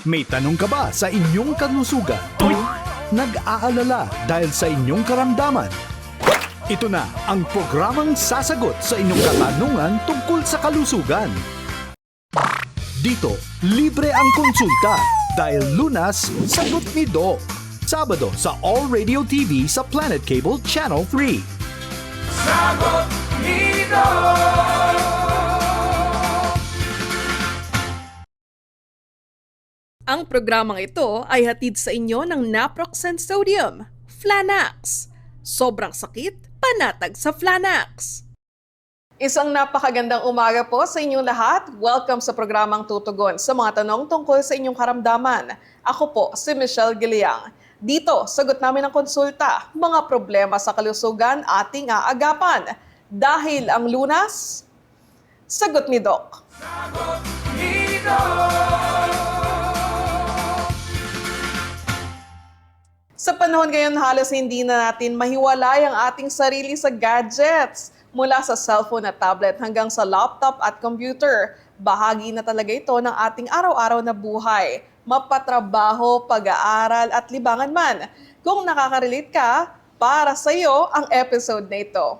May tanong ka ba sa inyong kalusugan? Nag-aalala dahil sa inyong karamdaman? Ito na ang programang sasagot sa inyong katanungan tungkol sa kalusugan. Dito, libre ang konsulta dahil Lunas, sagot ni Doc. Sabado sa All Radio TV sa Planet Cable Channel 3. Sagot ni Doc! Ang programang ito ay hatid sa inyo ng Naproxen Sodium, Flanax. Sobrang sakit, panatag sa Flanax. Isang napakagandang umaga po sa inyong lahat. Welcome sa programang Tutugon sa mga tanong tungkol sa inyong karamdaman. Ako po si Michelle Giliang. Dito, sagot namin ang konsulta, mga problema sa kalusugan ating aagapan. Dahil ang Lunas, sagot ni Doc. Sagot ni Doc! Sa panahon ngayon, halos hindi na natin mahiwalay ang ating sarili sa gadgets. Mula sa cellphone at tablet hanggang sa laptop at computer, bahagi na talaga ito ng ating araw-araw na buhay. Mapatrabaho, pag-aaral at libangan man. Kung nakaka-relate ka, para sa iyo ang episode na ito.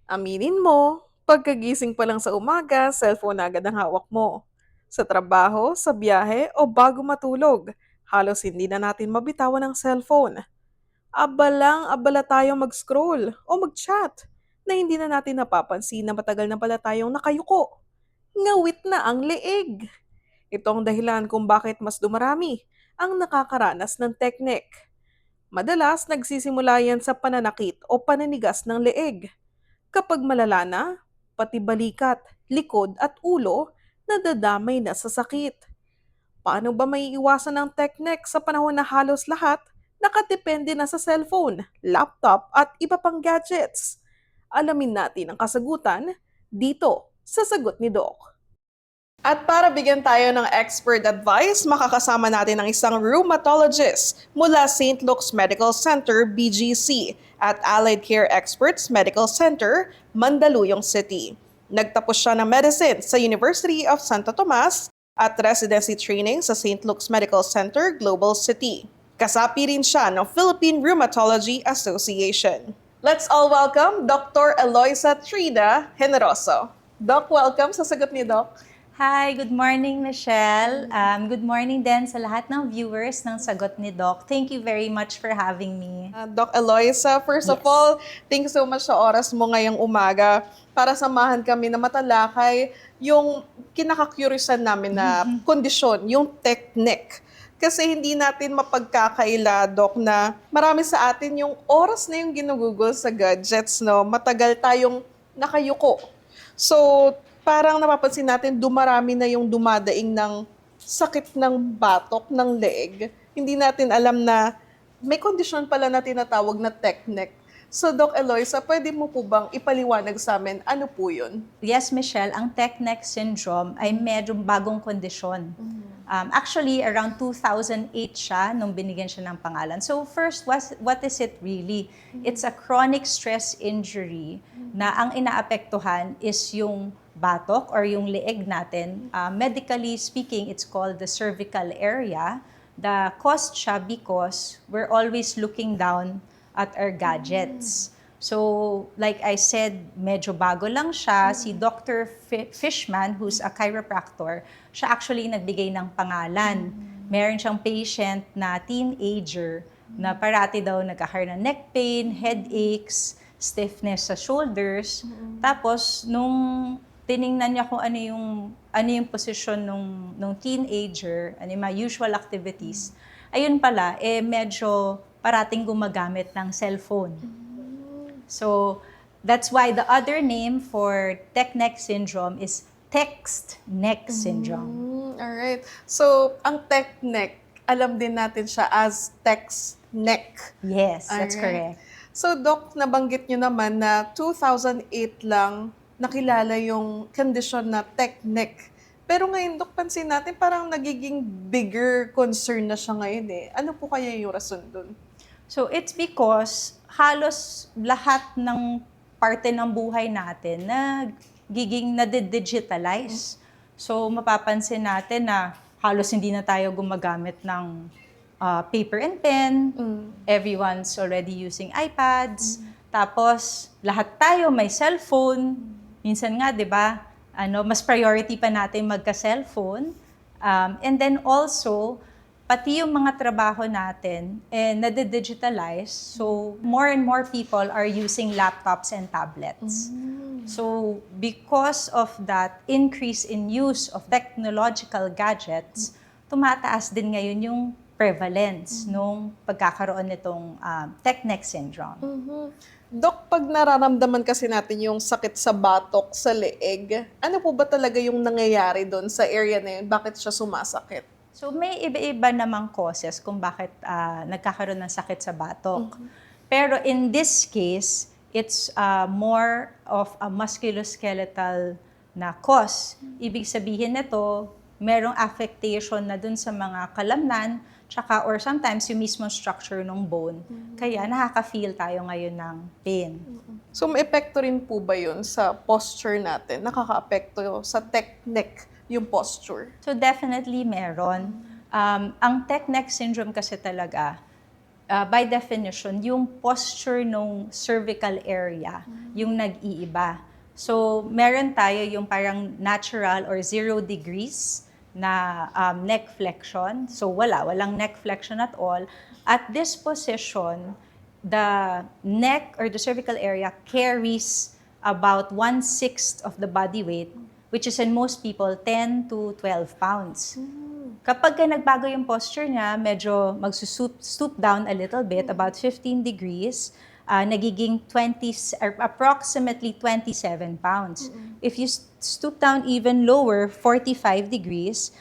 Aminin mo, pagkagising pa lang sa umaga, cellphone agad ang hawak mo. Sa trabaho, sa biyahe o bago matulog, halos hindi na natin mabitawan ang cellphone. Abala tayong mag-scroll o mag-chat na hindi na natin napapansin na matagal na pala tayong nakayuko. Ngawit na ang leeg. Ito ang dahilan kung bakit mas dumarami ang nakakaranas ng teknik. Madalas nagsisimula yan sa pananakit o pananigas ng leeg. Kapag malala na, pati balikat, likod at ulo nadadamay na sa sakit. Paano ba maiiwasan ang teknik sa panahon na halos lahat nakadepende na sa cellphone, laptop at iba pang gadgets? Alamin natin ang kasagutan dito sa Sagot ni Doc. At para bigyan tayo ng expert advice, makakasama natin ang isang rheumatologist mula St. Luke's Medical Center, BGC, at Allied Care Experts Medical Center, Mandaluyong City. Nagtapos siya ng medicine sa University of Santo Tomas at residency training sa St. Luke's Medical Center, Global City. Kasapi rin siya ng Philippine Rheumatology Association. Let's all welcome Dr. Eloisa Trida Generoso. Doc, welcome sa Sagot ni Doc. Hi, good morning, Michelle. Good morning din sa lahat ng viewers ng Sagot ni Doc. Thank you very much for having me. Doc Eloisa, first of all, thank you so much sa oras mo ngayong umaga para samahan kami na matalakay yung kinaka-curiousan namin na kondisyon, yung teknik. Kasi hindi natin mapagkakaila, Doc, na marami sa atin yung oras na yung ginugugol sa gadgets, no? Matagal tayong nakayuko. So, parang napapansin natin, dumarami na yung dumadaing ng sakit ng batok, ng leeg. Hindi natin alam na may kondisyon pala na tinatawag na teknik. So, Doc Eloisa, pwede mo po bang ipaliwanag sa amin ano po yun? Yes, Michelle, ang Tech-Neck syndrome ay medyo bagong kondisyon. Actually, around 2008 siya nung binigyan siya ng pangalan. So first, what is it really? It's a chronic stress injury na ang inaapektuhan is yung batok or yung leeg natin. Medically speaking, it's called the cervical area. The cause siya because we're always looking down at our gadgets. So, like I said, medyo bago lang siya. Si Dr. Fishman, who's a chiropractor, siya actually nagbigay ng pangalan. Meron siyang patient na teenager na parati daw nagkakaroon ng neck pain, headaches, stiffness sa shoulders. Tapos, nung tiningnan niya kung ano yung posisyon nung teenager, ano yung mga usual activities, ayun pala, medyo parating gumagamit ng cellphone. So, that's why the other name for Tech-Neck syndrome is text-neck syndrome. Alright. So, ang teknik, alam din natin siya as text-neck. Yes, that's Alright. correct. So, Doc, nabanggit nyo naman na 2008 lang nakilala yung condition na teknik. Pero ngayon, Doc, pansin natin parang nagiging bigger concern na siya ngayon eh. Ano po kaya yung rason dun? So, it's because halos lahat ng parte ng buhay natin na giging nade-digitalize. So, mapapansin natin na halos hindi na tayo gumagamit ng paper and pen. Everyone's already using iPads. Tapos, lahat tayo may cellphone. Minsan nga, di ba, mas priority pa natin magka-cellphone. And then also, pati yung mga trabaho natin, nade-digitalize. So, more and more people are using laptops and tablets. So, because of that increase in use of technological gadgets, tumataas din ngayon yung prevalence nung pagkakaroon nitong tech neck syndrome. Dok, pag nararamdaman kasi natin yung sakit sa batok, sa leeg, ano po ba talaga yung nangyayari doon sa area na yun? Bakit siya sumasakit? So may iba-iba namang causes kung bakit nagkakaroon ng sakit sa batok. Pero in this case, it's more of a musculoskeletal na cause. Ibig sabihin nito, merong affectation na dun sa mga kalamnan, tsaka or sometimes yung mismo structure ng bone. Kaya nakaka-feel tayo ngayon ng pain. So, may epekto rin po ba yun sa posture natin? Nakaka-apekto sa tech neck yung posture? So definitely meron. Ang tech neck syndrome kasi talaga, by definition, yung posture ng cervical area, yung nag-iiba. So meron tayo yung parang natural or 0 degrees na neck flexion. So walang neck flexion at all. At this position, the neck or the cervical area carries about 1/6 of the body weight, which is in most people 10 to 12 pounds. Kapag nagbago yung posture niya, medyo stoop down a little bit, about 15 degrees, nagiging approximately 27 pounds. If you stoop down even lower, 45 degrees,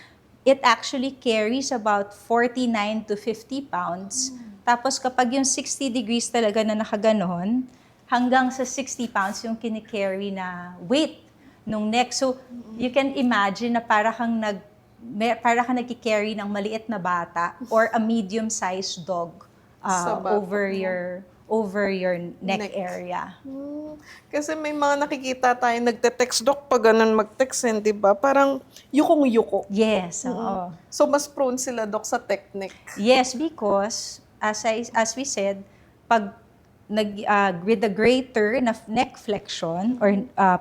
it actually carries about 49 to 50 pounds. Tapos kapag yung 60 degrees talaga na nakaganon, hanggang sa 60 pounds yung kinicarry na weight nung neck. So, you can imagine na para kang nagki-carry ng maliit na bata or a medium-sized dog Sa batok over your neck Neck. area. Kasi may mga nakikita tayo nagte-text, Dok, pag ganun mag-text, di ba? Parang yukong-yuko. Yes, oo. So, mas prone sila, Dok, sa tech neck. Yes, because as we said, pag with the greater na neck flexion or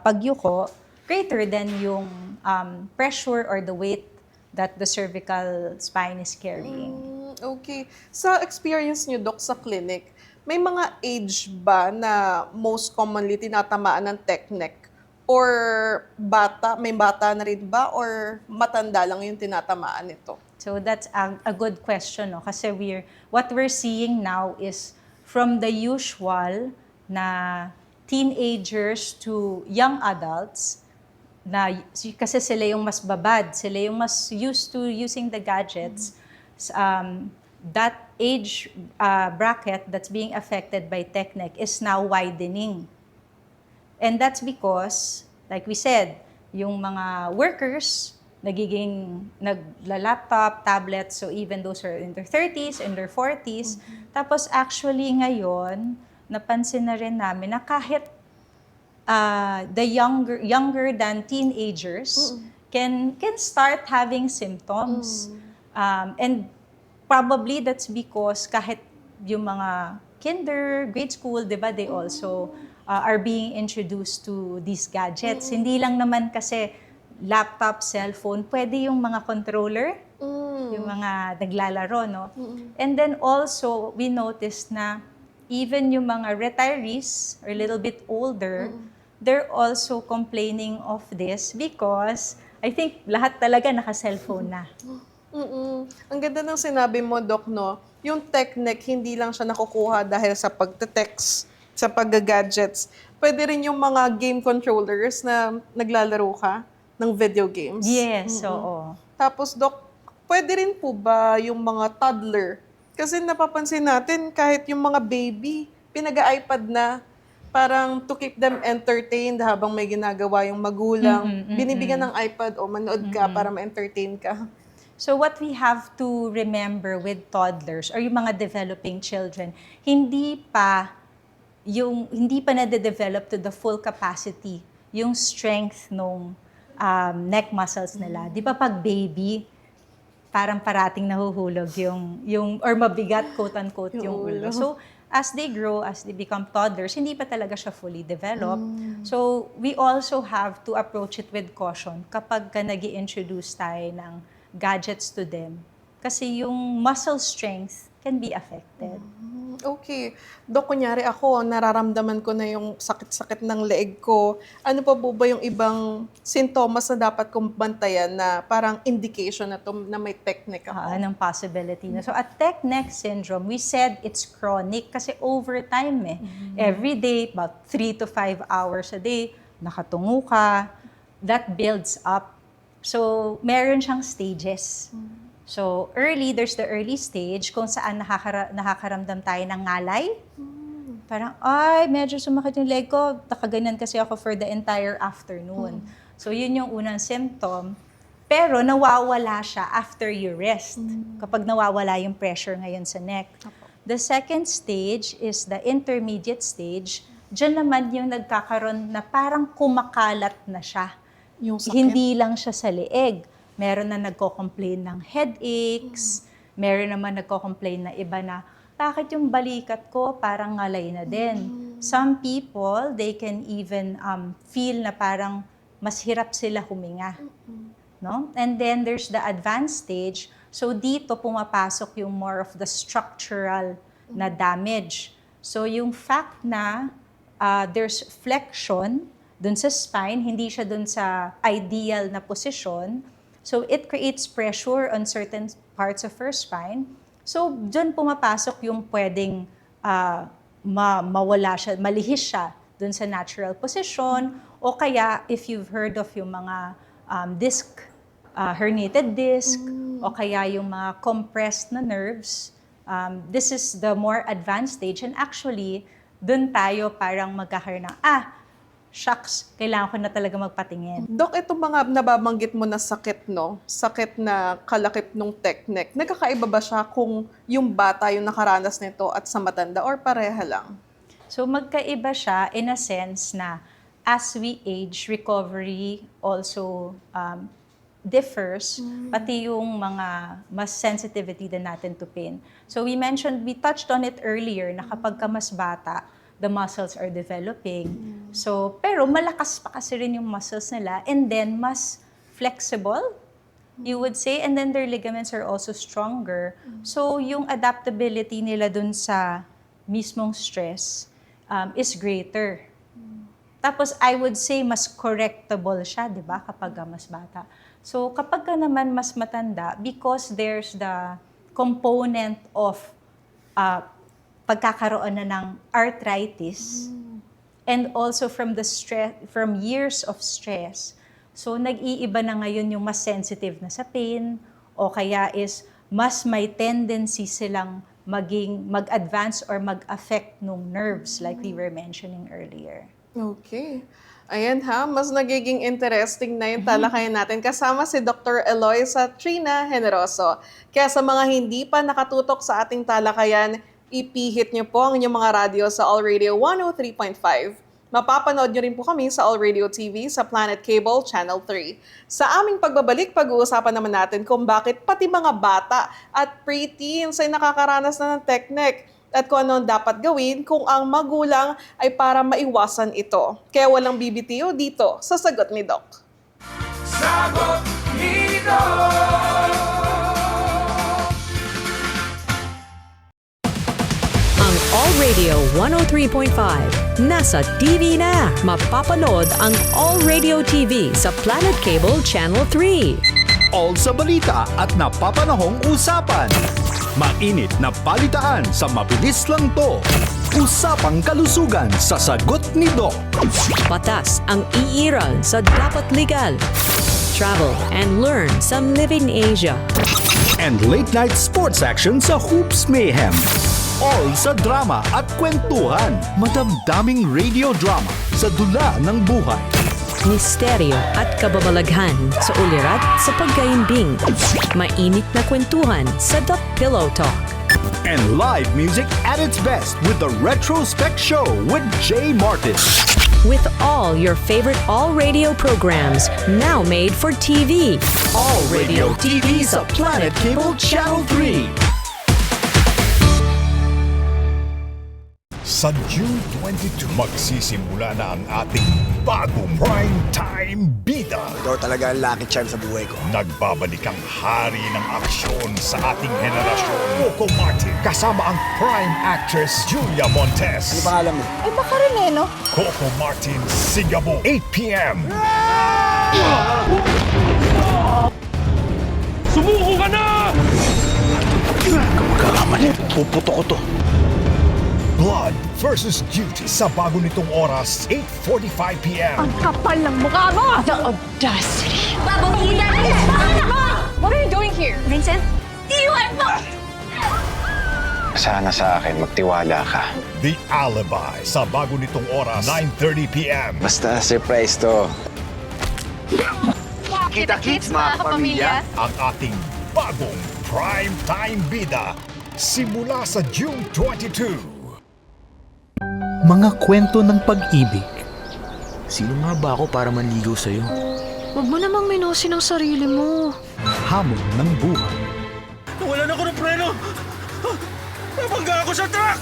pagyuko, greater than yung pressure or the weight that the cervical spine is carrying. Okay. Sa experience niyo, Dok, sa clinic, may mga age ba na most commonly tinatamaan ng tech neck? Or may bata na rin ba? Or matanda lang yung tinatamaan nito? So that's a good question, no? Kasi what we're seeing now is from the usual na teenagers to young adults, na kasi sila yung mas babad, sila yung mas used to using the gadgets, that age bracket that's being affected by tech neck is now widening. And that's because, like we said, yung mga workers, nagla-laptop, tablet, so even those are in their 30s, in their 40s. Tapos actually ngayon, napansin na rin namin na kahit the younger than teenagers can start having symptoms. And probably that's because kahit yung mga grade school, di ba, they also are being introduced to these gadgets. Hindi lang naman kasi laptop, cellphone, pwede yung mga controller, yung mga naglalaro, no? And then also, we noticed na even yung mga retirees, or a little bit older, they're also complaining of this because I think lahat talaga naka-cellphone na. Ang ganda ng sinabi mo, Doc, no? Yung tech neck, hindi lang siya nakukuha dahil sa pagte-text, sa pag-gadgets. Pwede rin yung mga game controllers na naglalaro ka ng video games. Yes, oo. Tapos, Doc, pwede rin po ba yung mga toddler? Kasi napapansin natin, kahit yung mga baby, pinag-iPad na, parang to keep them entertained habang may ginagawa yung magulang. Binibigyan ng iPad o manood ka para ma-entertain ka. So what we have to remember with toddlers or yung mga developing children, hindi pa nade-develop to the full capacity yung strength nung neck muscles nila. Di ba pag baby, parang parating nahuhulog yung or mabigat, quote-unquote, yung ulo. So, as they grow, as they become toddlers, hindi pa talaga siya fully developed. So, we also have to approach it with caution kapag nag-i-introduce tayo ng gadgets to them. Kasi yung muscle strength can be affected. Okay. Dok, kunyari ako, nararamdaman ko na yung sakit-sakit ng leeg ko. Ano pa po ba yung ibang sintomas na dapat kong bantayan na parang indication na, na may technique ako? Anong possibility na. So, at tech neck syndrome, we said it's chronic kasi over time Every day, about 3 to 5 hours a day, nakatungo ka, that builds up. So, meron siyang stages. So, there's the early stage kung saan nakakaramdam tayo ng ngalay. Parang, medyo sumakit yung leg ko. Nakaganyan kasi ako for the entire afternoon. So, yun yung unang symptom. Pero nawawala siya after you rest. Kapag nawawala yung pressure ngayon sa neck. The second stage is the intermediate stage. Diyan naman yung nagkakaroon na parang kumakalat na siya. Yung sakit. Hindi lang siya sa leeg. Meron na nagko-complain ng headaches. Meron naman nagko-complain na iba na, bakit yung balikat ko parang ngalay na din? Some people, they can even feel na parang mas hirap sila huminga. No? And then there's the advanced stage. So dito pumapasok yung more of the structural na damage. So yung fact na there's flexion dun sa spine, hindi siya dun sa ideal na posisyon. So it creates pressure on certain parts of her spine. So dun pumapasok yung pwedeng mawala siya, malihis siya dun sa natural position. O kaya if you've heard of yung mga herniated disc, o kaya yung mga compressed na nerves, this is the more advanced stage. And actually, dun tayo parang magkakaroon ng, shucks, kailangan ko na talaga magpatingin. Dok, itong mga nababanggit mo na sakit, no? Sakit na kalakip nung technique, nagkakaiba ba siya kung yung bata yung nakaranas nito at sa matanda or pareha lang? So magkaiba siya in a sense na as we age, recovery also differs, pati yung mga mas sensitivity din natin to pain. So we touched on it earlier na kapag ka mas bata, the muscles are developing. So, pero malakas pa kasi rin yung muscles nila and then mas flexible, you would say, and then their ligaments are also stronger. So, yung adaptability nila dun sa mismong stress is greater. Tapos, I would say, mas correctable siya, di ba, kapag mas bata. So, kapag ka naman mas matanda, because there's the component of pagkakaroon na ng arthritis and also from years of stress. So nag-iiba na ngayon yung mas sensitive na sa pain o kaya is mas may tendency silang mag-advance or mag-affect nung nerves like we were mentioning earlier. Okay. Ayan mas nagiging interesting na yung talakayan natin. Kasama si Dr. Eloisa Trina Generoso. Kaya sa mga hindi pa nakatutok sa ating talakayan, ipihit niyo po ang inyong mga radyo sa All Radio 103.5. Mapapanood niyo rin po kami sa All Radio TV sa Planet Cable Channel 3. Sa aming pagbabalik, pag-uusapan naman natin kung bakit pati mga bata at preteens ay nakakaranas na ng technique at kung ano dapat gawin kung ang magulang ay para maiwasan ito. Kaya walang BBTO dito sa Sagot ni Doc. Sagot ni Doc. Ang All Radio 103.5 nasa TV na. Mapapanood ang All Radio TV sa Planet Cable Channel 3. All sa balita at napapanahong usapan. Mainit na balitaan sa mabilis lang to. Usapang kalusugan sa Sagot ni Doc. Patas ang iiral sa Dapat Legal. Travel and learn some Living Asia. And late-night sports action sa Hoops Mayhem. All sa drama at kwentuhan. Madamdaming radio drama sa dula ng buhay. Misteryo at kababalaghan sa ulirat sa pagkaimbing. Mainit na kwentuhan sa The Pillow Talk. And live music at its best with the Retrospect Show with Jay Martin. with all your favorite All Radio programs, now made for TV. All Radio TV sa Planet Cable Channel 3. Sa June 22, magsisimula na ang ating bagong prime time bida. Ikaw talaga ang lucky charm sa buhay ko. Nagbabalik ang hari ng aksyon sa ating henerasyon. Coco Martin, kasama ang prime actress Julia Montes. Ano pangalan mo? Ay, baka rin eh, no? Coco Martin, Sigabo, 8 p.m. Sumuko ka na! Magkakamali, puputo ko to. Blood versus Duty sa bago nitong oras, 8:45 p.m. Ang kapal ng mukha mo! The audacity! What are you doing here? Vincent? Iwan mo! Sana sa akin, magtiwala ka. The Alibi sa bago nitong oras, 9:30 p.m. Basta surprise to. Kita-kits, mga kapamilya! Ang ating bagong prime time bida simula sa June 22. Mga kwento ng pag-ibig, Sino nga ba ako para manligaw sa'yo? Huwag mo namang minosin ang sarili mo. hamon ng buhay. Nawalan ako ng preno! Nabangga ako sa truck!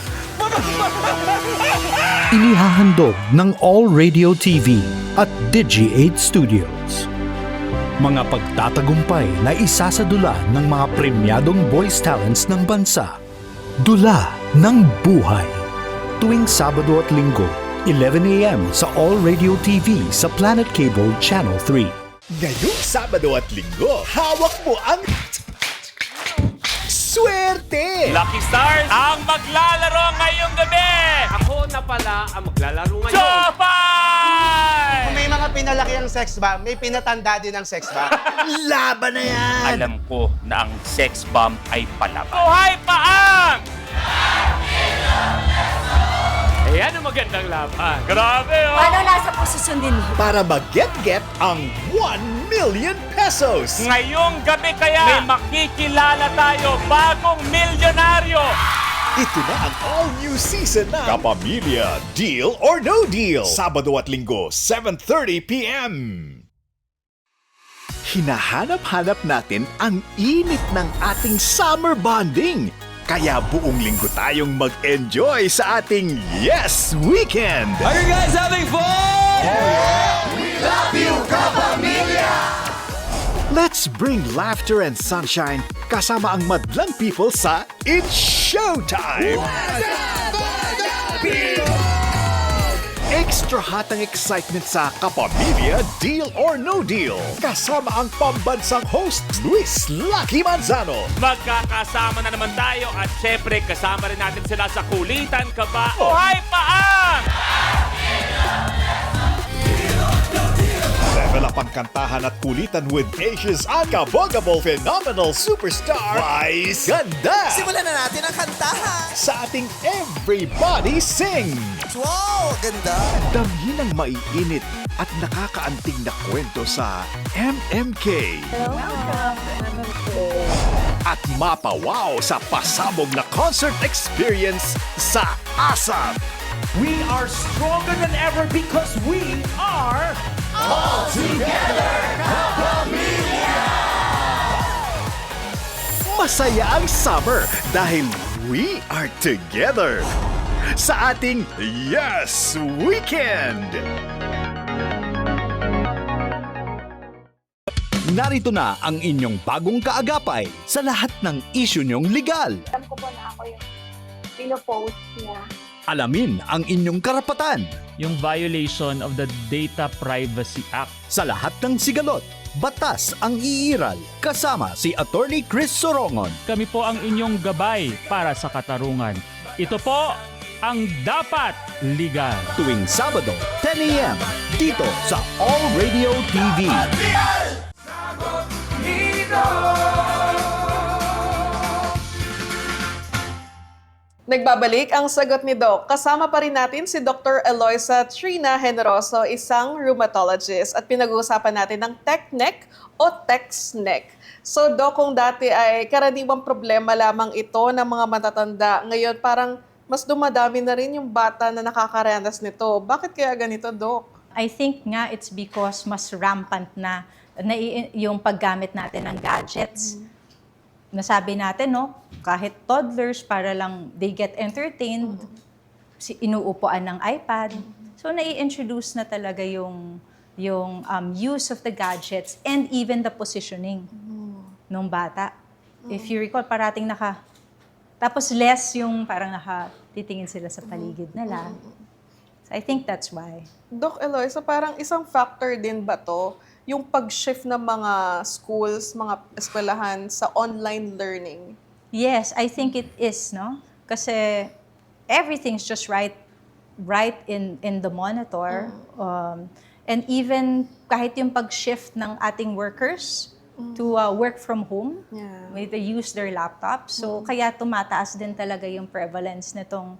Inihahandog ng All Radio TV at Digi8 Studios. Mga pagtatagumpay na isasadula ng mga premyadong voice talents ng bansa. Dula ng buhay. Tuwing Sabado at Linggo, 11 a.m. sa All Radio TV sa Planet Cable Channel 3. Ngayong Sabado at Linggo, hawak mo ang swerte! Lucky Stars ang maglalaro ngayong gabi! Ako na pala ang maglalaro ngayon. Jopay! Kung may mga pinalaki ang sex bomb, may pinatanda din ang sex bomb. Laban na yan! Alam ko na ang sex bomb ay palaban. Buhay paang! Ayan ang magandang laban. Grabe, oh! Ano nasa posisyon din mo? Para mag-get ang 1 million pesos! Ngayong gabi kaya, may makikilala tayo, bagong milyonaryo. Ito na ang all-new season ng Kapamilya, Deal or No Deal. Sabado at Linggo, 7:30 p.m. Hinahanap-hanap natin ang init ng ating summer bonding. Kaya buong linggo tayong mag-enjoy sa ating Yes Weekend! Are you guys having fun? Let's bring laughter and sunshine kasama ang madlang people sa It's Showtime! Extra hot ang excitement sa Kapamilya, Deal or No Deal. Kasama ang pambansang host, Luis Lucky Manzano. Magkakasama na naman tayo at syempre kasama rin natin sila sa Kulitan Ka Ba? Buhay paang! Level up ang kantahan at kulitan with Asia's unkabogable phenomenal superstar, Vice Ganda! Simulan na natin ang kantahan! Sa ating Everybody Sing! Wow! Ganda! Damhin ang maiinit at nakakaanting na kwento sa MMK. At mapawaw sa pasabog na concert experience sa ASAP. We are stronger than ever because we are... Masaya ang summer dahil we are together sa ating Yes Weekend! Narito na ang inyong bagong kaagapay sa lahat ng isyu niyong legal. Alam ko po na ako yung pinopost niya. Alamin ang inyong karapatan Yung violation of the Data Privacy Act. sa lahat ng sigalot. Batas ang iiral kasama si Attorney Chris Sorongon. Kami po ang inyong gabay para sa katarungan. Ito po ang Dapat Legal. Tuwing Sabado, 10 a.m. dito sa All Radio TV. Nagbabalik ang sagot ni Doc. Kasama pa rin natin si Dr. Eloisa Trina Generoso, isang rheumatologist. At pinag-uusapan natin ang tech neck o text neck. So Doc, kung dati ay karaniwang problema lamang ito ng mga matatanda, ngayon parang mas dumadami na rin yung bata na nakakaranas nito. Bakit kaya ganito, Doc? I think nga it's because mas rampant na yung paggamit natin ng gadgets. Nasabi natin, no, kahit toddlers, para lang they get entertained, inuupuan ng iPad. So, nai-introduce na talaga yung use of the gadgets and even the positioning ng bata. If you recall, parating tapos less yung parang titingin sila sa paligid nila. So, I think that's why. Doc Eloisa, parang isang factor din ba to yung pag-shift ng mga schools, mga eskwelahan sa online learning? Yes, I think it is, no? Kasi everything's just right in the monitor. And even kahit yung pag-shift ng ating workers to work from home, they use their laptops. So, kaya tumataas din talaga yung prevalence nitong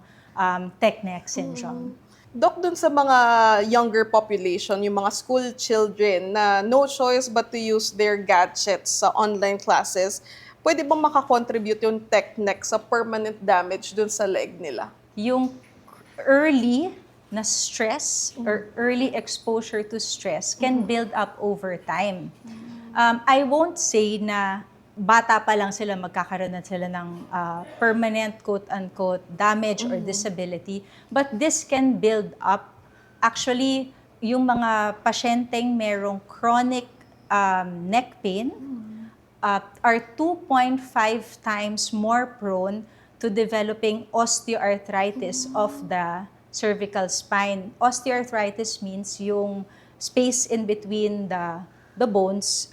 tech neck syndrome. Doc, dun sa mga younger population, yung mga school children na no choice but to use their gadgets sa online classes, pwede bang makakontribute yung tech neck sa permanent damage dun sa leg nila? Yung early na stress or early exposure to stress can build up over time. I won't say na bata pa lang sila magkakaroon na sila ng permanent quote-unquote damage or disability, but this can build up. Actually, yung mga pasyenteng merong chronic neck pain are 2.5 times more prone to developing osteoarthritis of the cervical spine. Osteoarthritis means yung space in between the bones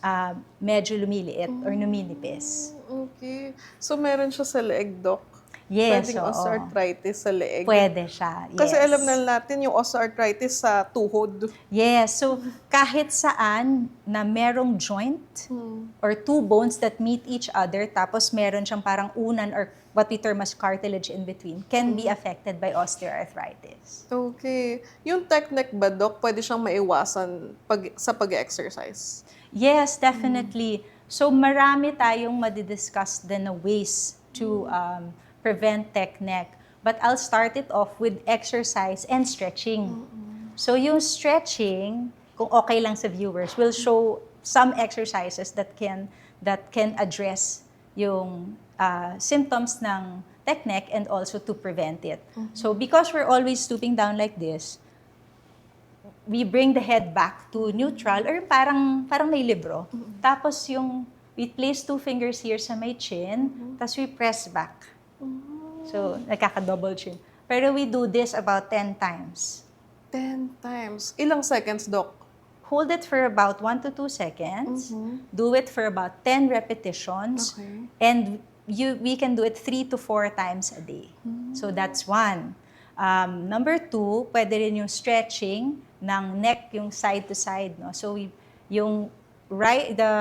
medyo lumiliit or numinipis. Okay. So, meron siya sa leeg, Doc? Yes, Pwedeng oo. osteoarthritis sa leeg? Pwede siya, yes. Kasi alam na natin yung osteoarthritis sa tuhod. Yes, so kahit saan na merong joint or two bones that meet each other, tapos meron siyang parang unan or what we term as cartilage in between, can be affected by osteoarthritis. Okay. Yung tech neck ba, Doc, pwede siyang maiwasan sa pag-exercise? Yes, definitely. So marami tayong madidiscuss din na ways to prevent tech neck. But I'll start it off with exercise and stretching. So yung stretching, kung okay lang sa viewers, will show some exercises that can address yung symptoms ng tech neck and also to prevent it. So because we're always stooping down like this, we bring the head back to neutral or parang may libro. Tapos we place 2 fingers here sa may chin, tapos we press back. So, nakaka-double chin. Pero we do this about 10 times. 10 times. Ilang seconds, Doc? Hold it for about 1 to 2 seconds. Do it for about 10 repetitions. Okay. And we can do it 3 to 4 times a day. So, that's 1. Number 2, pwede rin yung stretching ng neck, yung side to side. No? So, the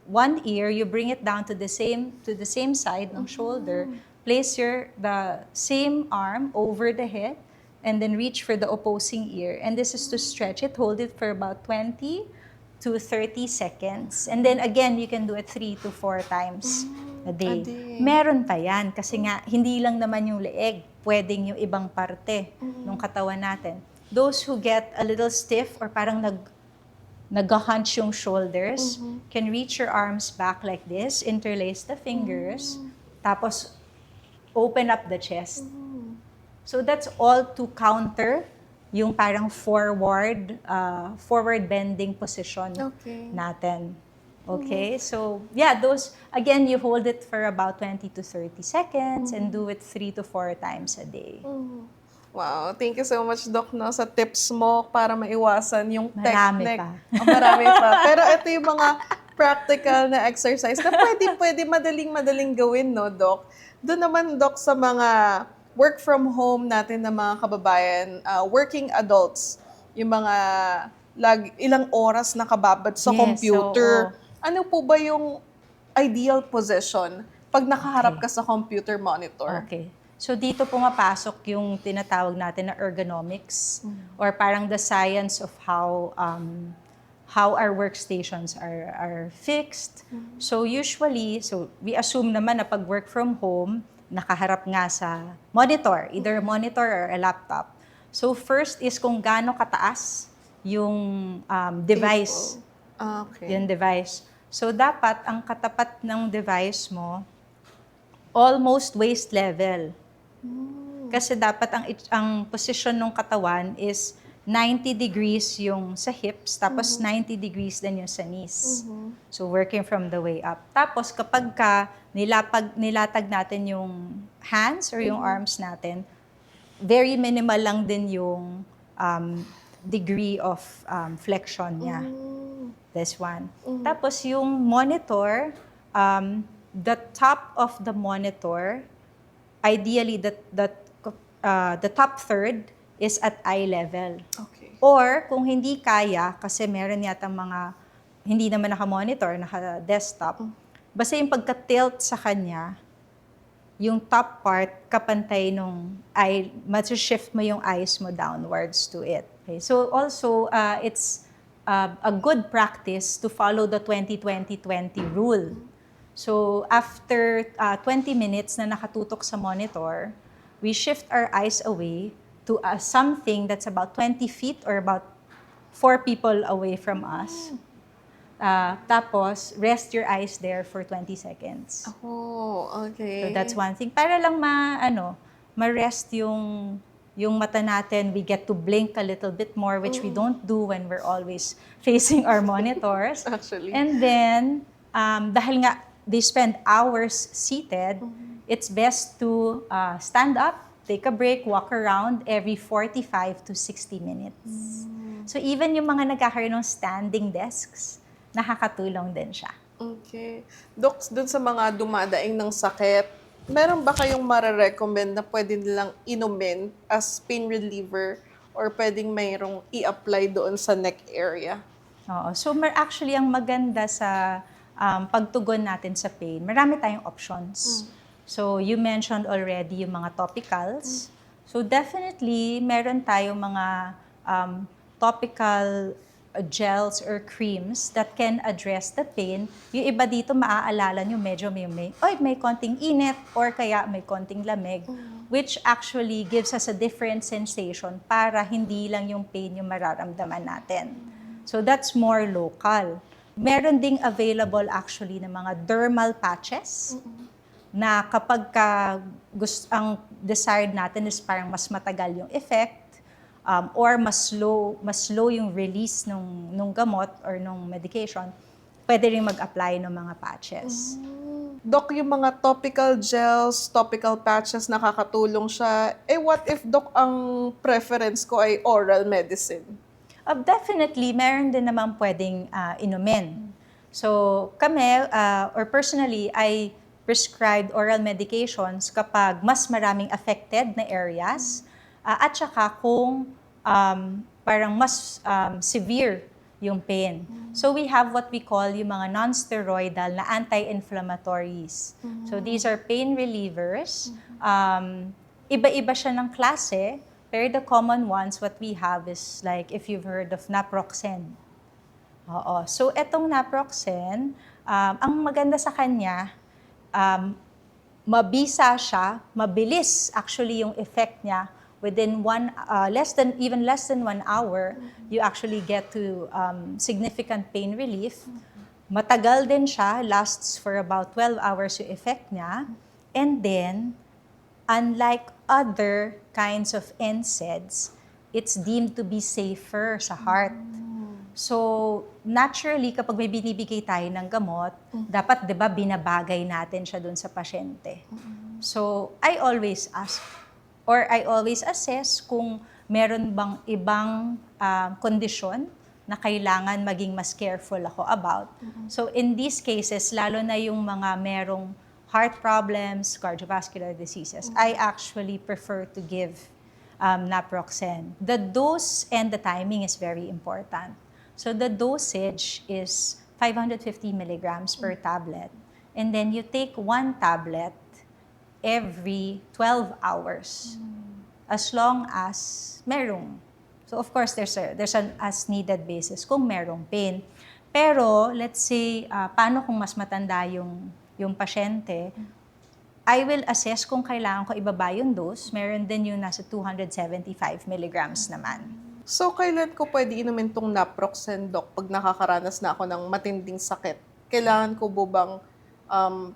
one ear, you bring it down to the same side ng shoulder. Place the same arm over the head and then reach for the opposing ear. And this is to stretch it. Hold it for about 20 to 30 seconds. And then again, you can do it 3 to 4 times a day. Meron pa yan kasi nga hindi lang naman yung leeg, pwedeng yung ibang parte ng katawan natin. Those who get a little stiff or parang nag-hunch yung shoulders, can reach your arms back like this, interlace the fingers, tapos open up the chest. So that's all to counter yung parang forward bending position natin. Okay? So, yeah, those, again, you hold it for about 20 to 30 seconds and do it 3 to 4 times a day. Wow, thank you so much, Doc, no, sa tips mo para maiwasan yung Marami tech neck. pa. Marami pa. Pero ito yung mga practical na exercise na pwede madaling gawin, no, Doc? Doon naman, Doc, sa mga work from home natin na mga kababayan, working adults, yung mga ilang oras nakababad sa computer. Ano po ba yung ideal position pag nakaharap ka sa computer monitor? Okay. So dito pumapasok yung tinatawag natin na ergonomics or parang the science of how our workstations are fixed. So usually, we assume naman na pag work from home, nakaharap nga sa monitor, either a monitor or a laptop. So first is kung gaano kataas yung device. Okay. Yung device. So dapat ang katapat ng device mo almost waist level. Kasi dapat ang position ng katawan is 90 degrees yung sa hips, tapos 90 degrees din yung sa knees. So working from the way up. Tapos kapag nilatag natin yung hands or yung arms natin, very minimal lang din yung degree of flexion niya. This one. Tapos yung monitor, the top of the monitor, ideally the top third is at eye level. Okay. Or kung hindi kaya, kasi meron yata mga hindi naman naka-monitor, naka-desktop, basta yung pagka-tilt sa kanya, yung top part kapantay nung eye, shift mo yung eyes mo downwards to it. Okay? So also, it's a good practice to follow the 20-20-20 rule. So after 20 minutes na nakatutok sa monitor, we shift our eyes away to something that's about 20 feet or about 4 people away from us. Tapos, rest your eyes there for 20 seconds. Oh, okay. So that's one thing. Para lang ma-rest yung mata natin. We get to blink a little bit more, which we don't do when we're always facing our monitors. Actually. And then, dahil nga they spend hours seated, it's best to stand up, take a break, walk around every 45 to 60 minutes. So even yung mga nagkakaroon ng standing desks, nakakatulong din siya. Okay. Dok, dun sa mga dumadaing ng sakit, meron ba kayong mare-recommend na pwede nilang inumin as pain reliever or pwedeng mayroong i-apply doon sa neck area? Oo. So actually, ang maganda sa pagtugon natin sa pain, marami tayong options. So you mentioned already yung mga topicals. So definitely, meron tayong mga topical gels or creams that can address the pain. Yung iba dito, maaalala nyo, medyo may konting init or kaya may konting lamig, which actually gives us a different sensation para hindi lang yung pain yung mararamdaman natin. So that's more local. Meron ding available actually ng mga dermal patches na kapag ang desired natin is parang mas matagal yung effect, or mas slow yung release nung gamot or nung medication, pwede rin mag-apply ng mga patches. Dok, yung mga topical gels, topical patches, nakakatulong siya. What if, Dok, ang preference ko ay oral medicine? Definitely, meron din naman pwedeng inumin. So kami, or personally, I prescribed oral medications kapag mas maraming affected na areas at saka kung parang mas severe yung pain. So we have what we call yung mga non-steroidal na anti-inflammatories. So these are pain relievers. Iba-iba siya ng klase, pero the common ones, what we have is like if you've heard of naproxen. Oo. So etong naproxen, ang maganda sa kanya, mabisa siya, mabilis actually yung effect niya. Within less than 1 hour, you actually get to significant pain relief. Matagal din siya, lasts for about 12 hours yung effect niya. And then, unlike other kinds of NSAIDs, it's deemed to be safer sa heart. So, naturally, kapag may binibigay tayo ng gamot, dapat, di ba, binabagay natin siya dun sa pasyente. So, I always ask, or I always assess kung meron bang ibang kondisyon na kailangan maging mas careful ako about. So, in these cases, lalo na yung mga merong heart problems, cardiovascular diseases, I actually prefer to give naproxen. The dose and the timing is very important. So the dosage is 550 milligrams per tablet. And then you take 1 tablet every 12 hours. As long as merong. So of course, there's an as-needed basis kung merong pain. Pero let's say, paano kung mas matanda yung pasyente, I will assess kung kailangan ko ibaba yung dose. Meron din yung nasa 275 milligrams naman. So, kailan ko pwede inumin tong naproxen, Doc, pag nakakaranas na ako ng matinding sakit? Kailangan ko bang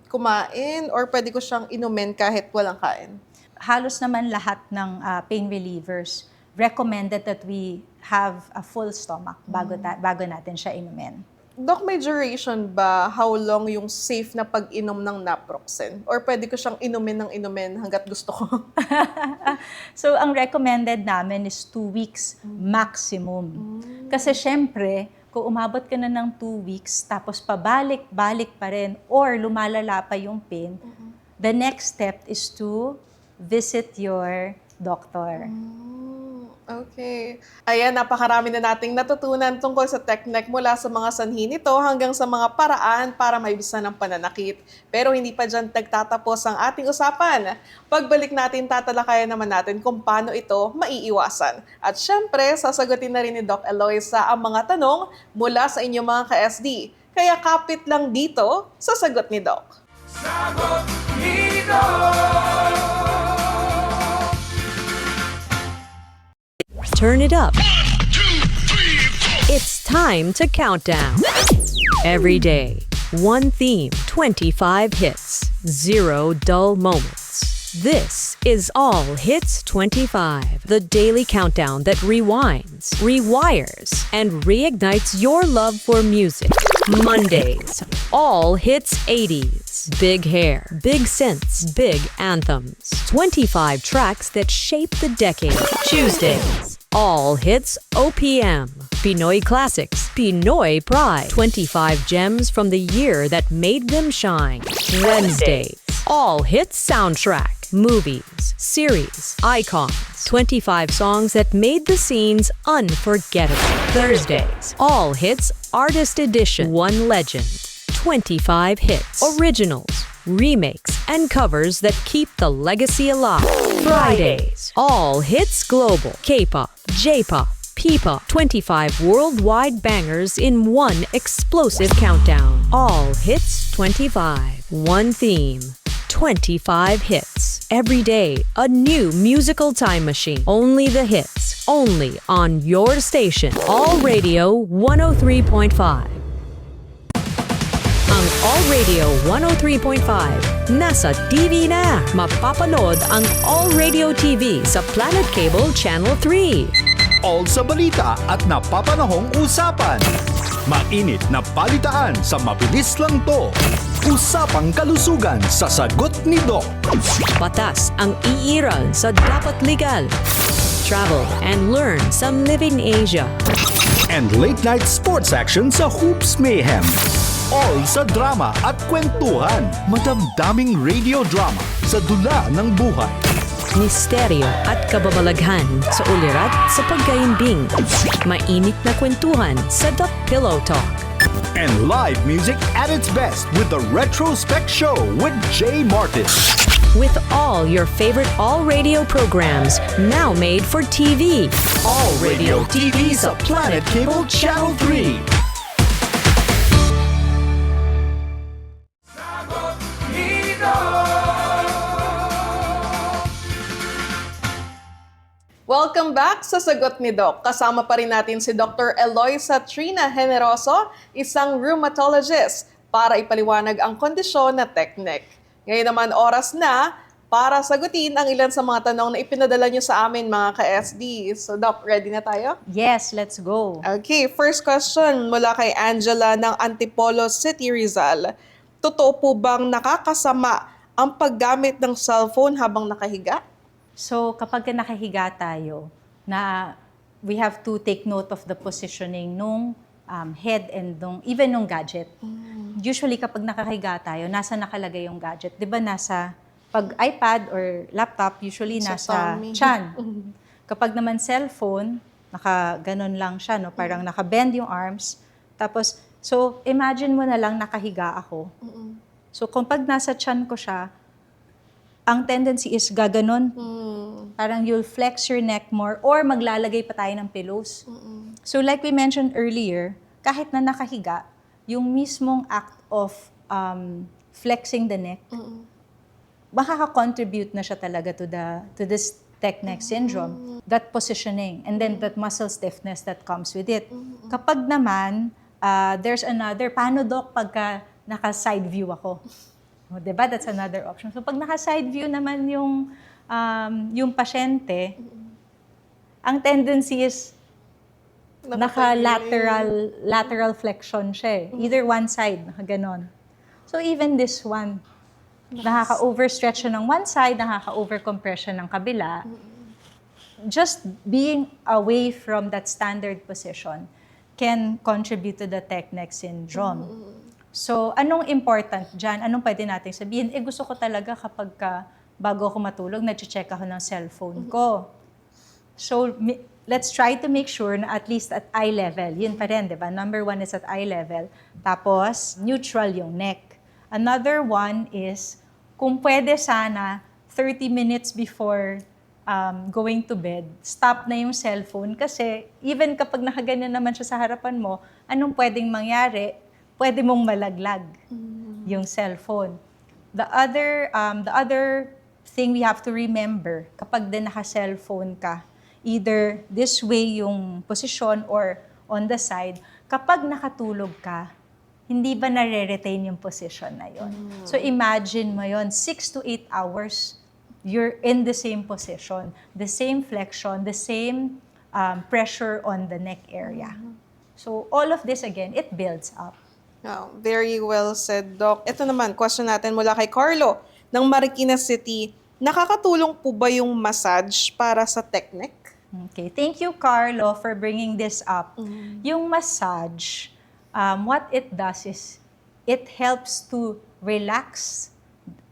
kumain or pwede ko siyang inumin kahit walang kain? Halos naman lahat ng pain relievers recommended that we have a full stomach bago natin siya inumin. Doc, may duration ba? How long yung safe na pag-inom ng naproxen? Or pwede ko siyang inumin hanggat gusto ko? So, ang recommended namin is 2 weeks maximum. Kasi syempre, kung umabot ka na ng 2 weeks, tapos pabalik-balik pa rin, or lumalala pa yung pain, the next step is to visit your doctor. Okay. Ayan, napakarami na nating natutunan tungkol sa TechNec mula sa mga sanhi nito hanggang sa mga paraan para maibisan ng pananakit. Pero hindi pa dyan nagtatapos ang ating usapan. Pagbalik natin, tatalakayan naman natin kung paano ito maiiwasan. At syempre, sasagutin na rin ni Doc Eloisa ang mga tanong mula sa inyong mga ka-SD. Kaya kapit lang dito sa Sagot ni Doc. Sagot ni Doc! Turn it up. 1, 2, 3, 4. It's time to count down. Every day, one theme, 25 hits, 0 dull moments. This is All Hits 25, the daily countdown that rewinds, rewires, and reignites your love for music. Mondays, All Hits 80s, big hair, big synths, big anthems. 25 tracks that shape the decade. Tuesdays, All Hits OPM, Pinoy Classics, Pinoy Pride. 25 gems from the year that made them shine. Wednesdays, All Hits Soundtrack, movies, series, icons. 25 songs that made the scenes unforgettable. Thursdays, All Hits Artist Edition, One Legend. 25 hits, originals, remakes, and covers that keep the legacy alive. Fridays, All Hits Global, K-pop, J-pop, P-pop, 25 worldwide bangers in one explosive countdown. All Hits 25, one theme, 25 hits. Every day, a new musical time machine. Only the hits, only on your station. All Radio 103.5. Ang All Radio 103.5 nasa TV na. Mapapanood ang All Radio TV sa Planet Cable Channel 3. All sa balita at napapanahong usapan. Mainit na balitaan sa mabilis lang to. Usapang kalusugan sa Sagot ni Doc. Batas ang iiral sa Dapat Legal. Travel and learn sa Living Asia. And late night sports action sa Hoops Mayhem. All sa drama at kwentuhan. Madamdaming radio drama sa dula ng buhay. Misteryo at kababalaghan sa ulirat sa pagkaimbing. Mainit na kwentuhan sa The Pillow Talk. And live music at its best with the Retrospect Show with Jay Martin. With all your favorite All Radio programs now made for TV. All Radio TV sa Planet Cable Channel 3. Welcome back sa Sagot ni Doc. Kasama pa rin natin si Dr. Eloisa Trina Generoso, isang rheumatologist, para ipaliwanag ang kondisyon na TechNec. Ngayon naman oras na para sagutin ang ilan sa mga tanong na ipinadala nyo sa amin, mga ka-SD. So Doc, ready na tayo? Yes, let's go. Okay, first question mula kay Angela ng Antipolo City, Rizal. Totoo po bang nakakasama ang paggamit ng cellphone habang nakahiga? So, kapag nakahiga tayo, we have to take note of the positioning nung head and even nung gadget. Usually, kapag nakahiga tayo, nasa nakalagay yung gadget. Di ba nasa, pag iPad or laptop, usually nasa tiyan. Kapag naman cellphone, naka-ganon lang siya, no? Parang naka-bend yung arms. Tapos, so, imagine mo na lang nakahiga ako. So, kung pag nasa tiyan ko siya, ang tendency is gaganon. Parang you'll flex your neck more or maglalagay pa tayo ng pillows. So like we mentioned earlier, kahit na nakahiga, yung mismong act of flexing the neck makaka-contribute na siya talaga to this tech neck syndrome, that positioning, and then that muscle stiffness that comes with it. Kapag naman, there's another, paano doc pagka naka-side view ako? O, diba? That's another option. So pag naka-side view naman yung pasyente, ang tendency is naka-lateral flexion siya eh. Either one side, naka-ganon. So even this one, nakaka-overstretch siya ng one side, nakaka-overcompress siya ng kabila. Just being away from that standard position can contribute to the tech neck syndrome. So, anong important dyan? Anong pwede natin sabihin? Gusto ko talaga kapag bago ako matulog, nag-check ako ng cellphone ko. So, let's try to make sure na at least at eye level. Yun pa rin, di ba? Number 1 is at eye level. Tapos, neutral yung neck. Another one is, kung pwede sana, 30 minutes before going to bed, stop na yung cellphone. Kasi, even kapag nakaganyan naman siya sa harapan mo, anong pwedeng mangyari? Pwede mong malaglag yung cellphone. The other thing we have to remember, kapag din naka-cellphone ka, either this way yung posisyon or on the side, kapag nakatulog ka, hindi ba nare-retain yung position na yon? So imagine mo yon, 6 to 8 hours, you're in the same position, the same flexion, the same pressure on the neck area. So all of this, again, it builds up. Oh, very well said, Doc. Ito naman, question natin mula kay Carlo ng Marikina City. Nakakatulong po ba yung massage para sa tech neck? Okay, thank you, Carlo, for bringing this up. Yung massage, what it does is it helps to relax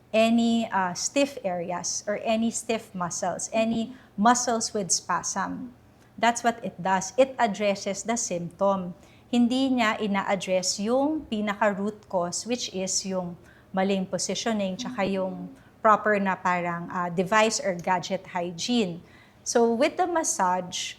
any stiff areas or any stiff muscles, any muscles with spasm. That's what it does. It addresses the symptom. Hindi niya ina-address yung pinaka-root cause, which is yung maling positioning, tsaka yung proper na parang device or gadget hygiene. So with the massage,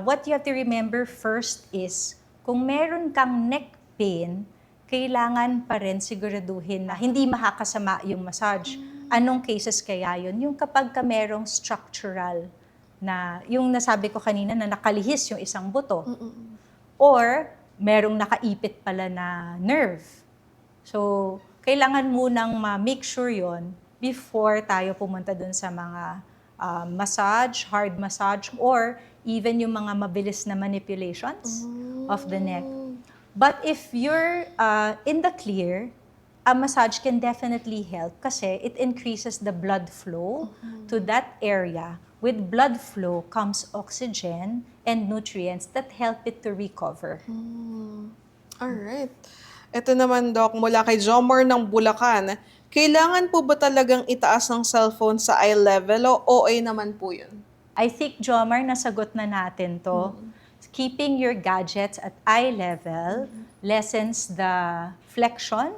what you have to remember first is, kung meron kang neck pain, kailangan pa rin siguraduhin na hindi makakasama yung massage. Anong cases kaya yun? Yung kapag ka merong structural na, yung nasabi ko kanina na nakalihis yung isang buto. Or merong nakaipit pala na nerve. So, kailangan munang ma-make sure yon before tayo pumunta dun sa mga massage, hard massage, or even yung mga mabilis na manipulations of the neck. But if you're in the clear, a massage can definitely help kasi it increases the blood flow to that area. With blood flow comes oxygen and nutrients that help it to recover. Alright. Ito naman, Doc, mula kay Jomar ng Bulacan. Kailangan po ba talagang itaas ng cellphone sa eye level o OA naman po yun? I think, Jomar, nasagot na natin to. Keeping your gadgets at eye level lessens the flexion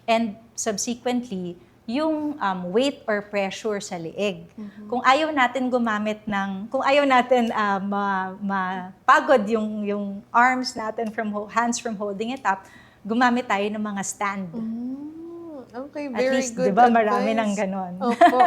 and subsequently yung weight or pressure sa leeg. Kung ayaw natin gumamit kung ayaw natin mapagod yung arms natin hands from holding it up, gumamit tayo ng mga stand. Okay, At very least, good diba, advice. marami ng ganon. Opo.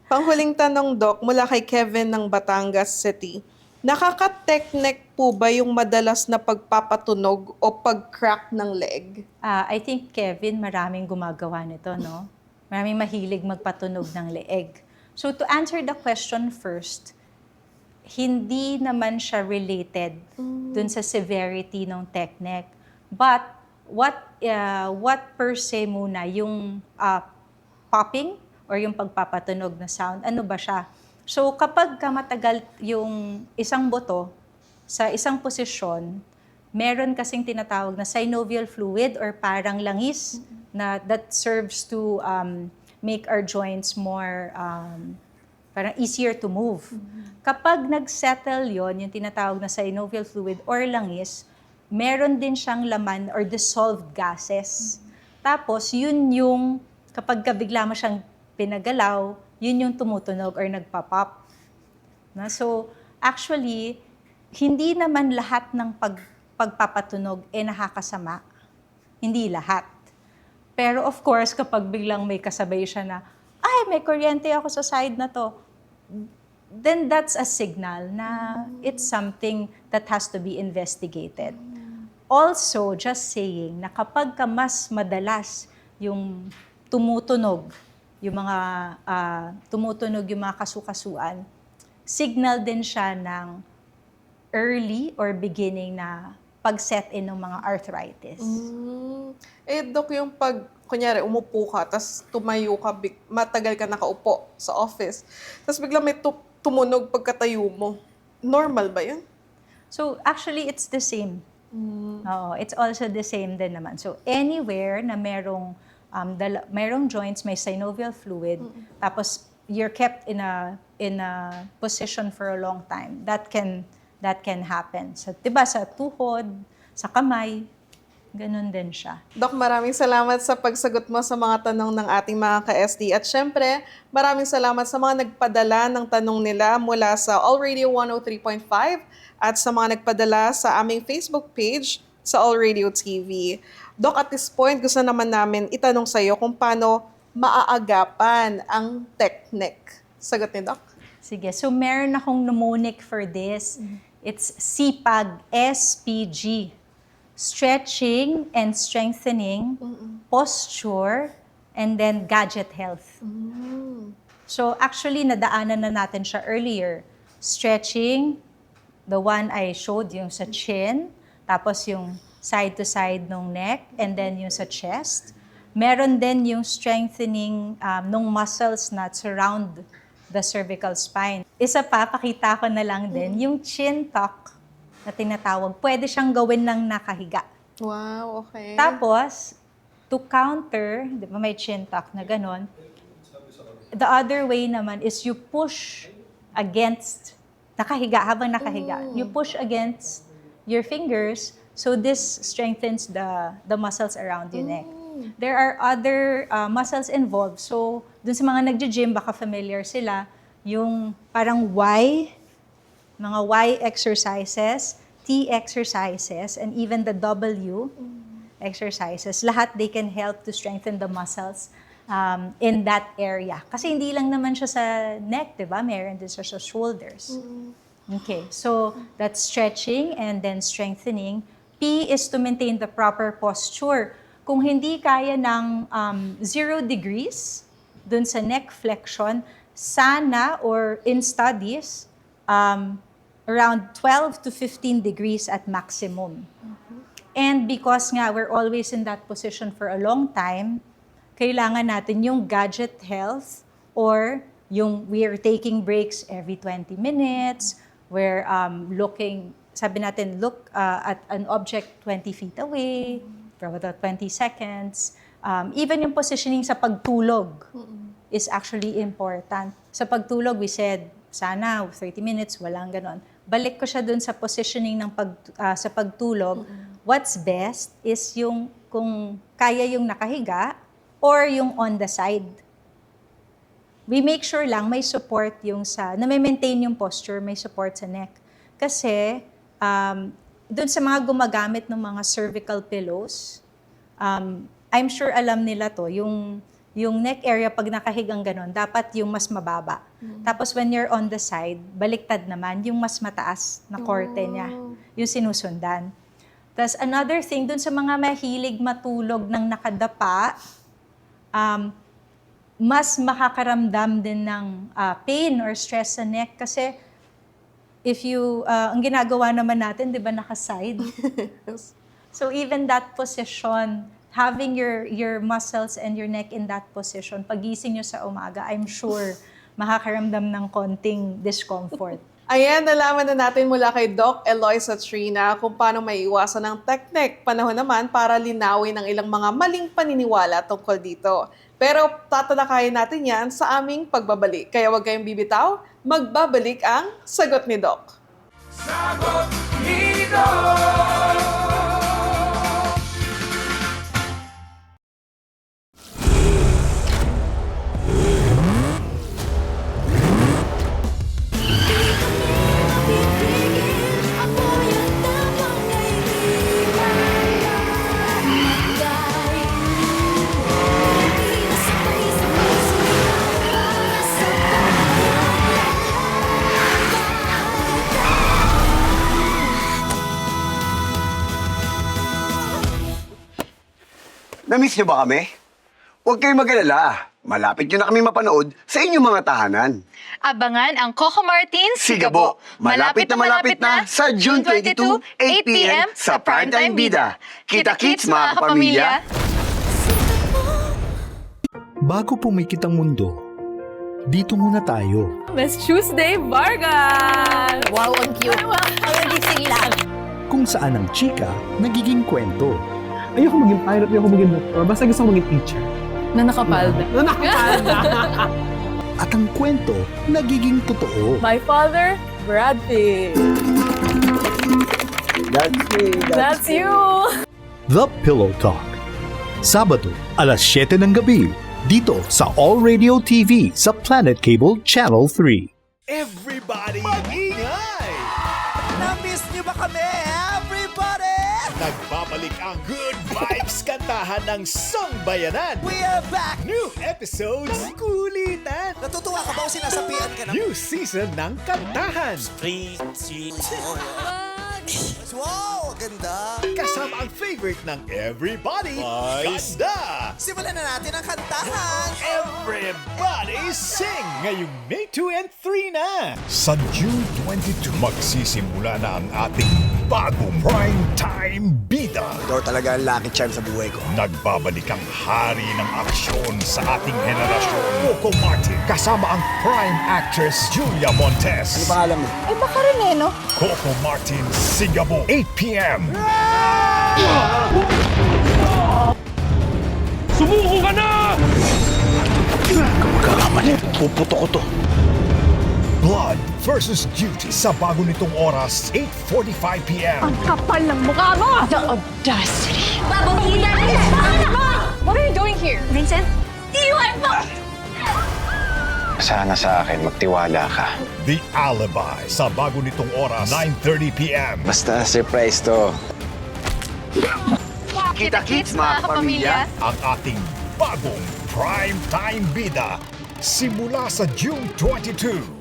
Panghuling tanong, Doc, mula kay Kevin ng Batangas City. Nakaka-tech neck po ba yung madalas na pagpapatunog o pag-crack ng leg? I think, Kevin, maraming gumagawa nito, no? Maraming mahilig magpatunog ng leeg. So to answer the question first, hindi naman siya related dun sa severity ng tech neck. But what per se muna, yung popping or yung pagpapatunog na sound, ano ba siya? So kapag matagal yung isang buto sa isang posisyon, meron kasing tinatawag na synovial fluid or parang langis na that serves to make our joints more parang easier to move. Kapag nag-settle yon, yung tinatawag na synovial fluid or langis, meron din siyang laman or dissolved gases. Tapos yun yung kapag bigla mo siyang pinagalaw, yun yung tumutunog or nagpa-pop. So actually, hindi naman lahat ng pagpapatunog nakakasama. Hindi lahat. Pero of course, kapag biglang may kasabay siya na, ay, may kuryente ako sa side na to, then that's a signal na it's something that has to be investigated. Also, just saying na kapag ka mas madalas yung tumutunog, yung mga kasukasuan, signal din siya ng early or beginning na pag-set in ng mga arthritis. Dok, yung pag, kunyari, umupo ka, tapos tumayo ka, matagal ka nakaupo sa office, tapos biglang may tumunog pagkatayo mo. Normal ba yun? So, actually, it's the same. Oo, it's also the same din naman. So, anywhere na merong joints, may synovial fluid, tapos you're kept in a position for a long time, that can happen. So, diba, sa tuhod, sa kamay, ganun din siya. Dok, maraming salamat sa pagsagot mo sa mga tanong ng ating mga ka-SD. At syempre, maraming salamat sa mga nagpadala ng tanong nila mula sa All Radio 103.5 at sa mga nagpadala sa aming Facebook page sa All Radio TV. Dok, at this point, gusto naman namin itanong sa iyo kung paano maaagapan ang technique. Sagot ni Doc? Sige, so meron akong mnemonic for this. It's SIPAG, SPG. Stretching and strengthening, posture, and then gadget health. So actually, nadaanan na natin siya earlier. Stretching, the one I showed, yung sa chin, tapos yung side to side ng neck, and then yung sa chest. Meron din yung strengthening ng muscles na surround the cervical spine. Isa pa, pakita ko na lang din, yung chin tuck na tinatawag, pwede siyang gawin ng nakahiga. Wow, okay. Tapos, to counter, di ba may chin tuck na ganon, the other way naman is you push against, nakahiga, habang nakahiga. You push against your fingers, so this strengthens the muscles around your neck. There are other muscles involved. So, dun sa mga nagja-gym, baka familiar sila, yung parang mga Y exercises, T exercises, and even the W exercises. Lahat, they can help to strengthen the muscles in that area. Kasi hindi lang naman siya sa neck, di ba? Meron din siya sa shoulders. Okay, so that's stretching and then strengthening. P is to maintain the proper posture. Kung hindi kaya ng 0 degrees dun sa neck flexion, sana or in studies, around 12 to 15 degrees at maximum. And because nga we're always in that position for a long time, kailangan natin yung gadget health or yung we're taking breaks every 20 minutes, we're looking, sabi natin, look at an object 20 feet away for about 20 seconds. Even yung positioning sa pagtulog is actually important. Sa pagtulog, we said, sana 30 minutes, walang ganon. Balik ko siya dun sa positioning ng sa pagtulog. What's best is yung kung kaya yung nakahiga or yung on the side. We make sure lang may support yung na may maintain yung posture, may support sa neck. Kasi dun sa mga gumagamit ng mga cervical pillows, I'm sure alam nila to, yung neck area pag nakahigang ganon, dapat yung mas mababa. Tapos when you're on the side, baliktad naman, yung mas mataas na korte niya, yung sinusundan. Tapos another thing, dun sa mga mahilig matulog ng nakadapa, mas makakaramdam din ng pain or stress sa neck kasi if ang ginagawa naman natin, di ba, naka-side? So even that position, having your muscles and your neck in that position, pagising nyo sa umaga, I'm sure makakaramdam ng konting discomfort. Ayan, nalaman na natin mula kay Doc Eloisa Trina kung paano maiiwasan ng technique. Panahon naman para linawin ang ilang mga maling paniniwala tungkol dito. Pero tatalakayin natin yan sa aming pagbabalik. Kaya huwag kayong bibitaw, magbabalik ang Sagot ni Doc. Sagot ni Doc! Na-miss niyo ba kami? Huwag kayong mag-alala. Malapit niyo na kami mapanood sa inyong mga tahanan. Abangan ang Coco Martins Sigabo, malapit na sa June 22, 8 p.m. sa Primetime Bida. Kita-kits mga kapamilya! Bago pumikit ang mundo, dito muna tayo. Miss Tuesday Vargas! Wow, ang cute! Ang gising lang! Kung saan ang chika nagiging kwento. Ayoko maging pirate, ayoko maging doktor. Basta gusto ko maging teacher. Na nakapalda. At ang kwento nagiging totoo. My father, Brad Pitt. That's me. That's you! The Pillow Talk. Sabado, alas 7 ng gabi. Dito sa All Radio TV sa Planet Cable Channel 3. Everybody, mag-ingay! Na-miss niyo ba kami, everybody? Nagbabalik ang Good Vibes kantahan ng Sangbayanan. We are back! New episodes, kulitan. Natutuwa ka ba o sinasapian ka na? New season ng kantahan. Wow, ganda! Kasama ang favorite ng everybody, Ganda! Simulan na natin ang kantahan! Everybody sing! Ngayong May 2 and 3 na! Sa June 22, magsisimula na ang ating bagong prime time bida. Ito talaga ang lucky charm sa buhay ko. Nagbabalik ang hari ng aksyon sa ating henerasyon. Coco Martin, kasama ang prime actress Julia Montes. Ano pangalan mo? Ay, baka rin eh, no? Coco Martin, Sigabo, 8 p.m. Sumuko ka na! Magkakamali, puputo ko to. Blood versus Duty sa bago nitong oras, 8:45 p.m. Ang kapal ng mukha mo! The audacity! Babawiin natin! What are you doing here? Vincent? Iwan mo! Sana sa akin, magtiwala ka. The Alibi sa bago nitong oras, 9:30 p.m. Basta surprise to. Kita-kits mga kapamilya! Ang ating bagong prime time bida simula sa June 22.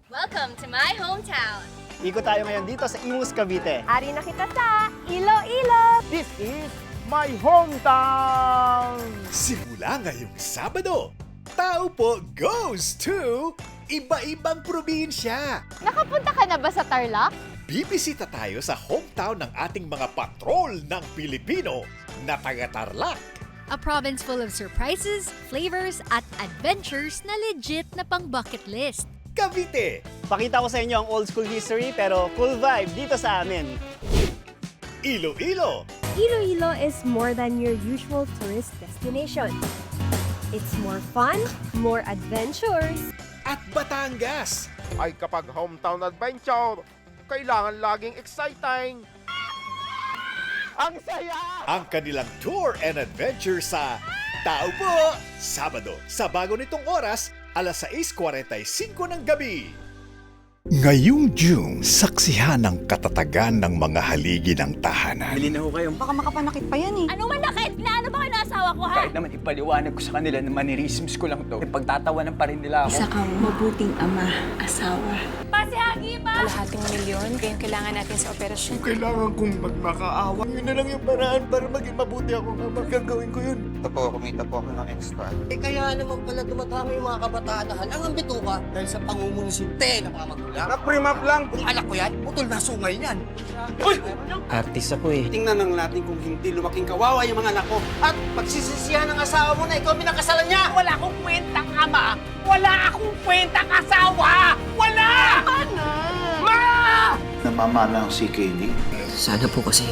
Welcome to my hometown! Ikot tayo ngayon dito sa Imus, Cavite. Ari na kita sa Iloilo! This is my hometown! Simula ngayong Sabado, Tao Po goes to iba-ibang probinsya. Nakapunta ka na ba sa Tarlac? Bibisita tayo sa hometown ng ating mga patrol ng Pilipino na taga-Tarlac. A province full of surprises, flavors, at adventures na legit na pang bucket list. Cavite, Pakita ko sa inyo ang old school history pero cool vibe dito sa amin. Iloilo, Iloilo is more than your usual tourist destination. It's more fun, more adventures. at Batangas. Ay kapag hometown adventure, kailangan laging exciting. Ang saya! Ang kanilang tour and adventure sa Tao Po! Sabado, sa bago nitong oras, alas 6:45 ng gabi. Ngayong June, saksihan ang katatagan ng mga haligi ng tahanan. Bili na ho kayo. Baka makapanakit pa yan eh. Ano manakit? Inaano ba kayo ng asawa ko ha? Kahit naman ipaliwanag ko sa kanila na mannerisms ko lang to, pagtatawanan pa rin nila ako. Isa kang mabuting ama, asawa. Pasihagi pa! Kalahating milyon, kaya kailangan natin sa operasyon. Kailangan kong magmakaawa. Yun na lang yung paraan para maging mabuti ako nga gagawin ko yun. Ito po, kumita po ako ng extra. Kaya naman pala tumatama yung mga kabataan na halangang bituka dahil sa pangungungsinte ng mga magulang. Na-primap lang. Kung anak ko yan, putol na sungay niyan. Artist ako eh. Tingnan lang natin kung hindi lumaking kawawa yung mga anak ko. At pagsisisihan ng asawa mo na ikaw pinakasalan niya. Wala akong kwentang ama. Wala akong kwentang asawa. Wala! Ma! Namamana ang si Kenny. Sana po kasi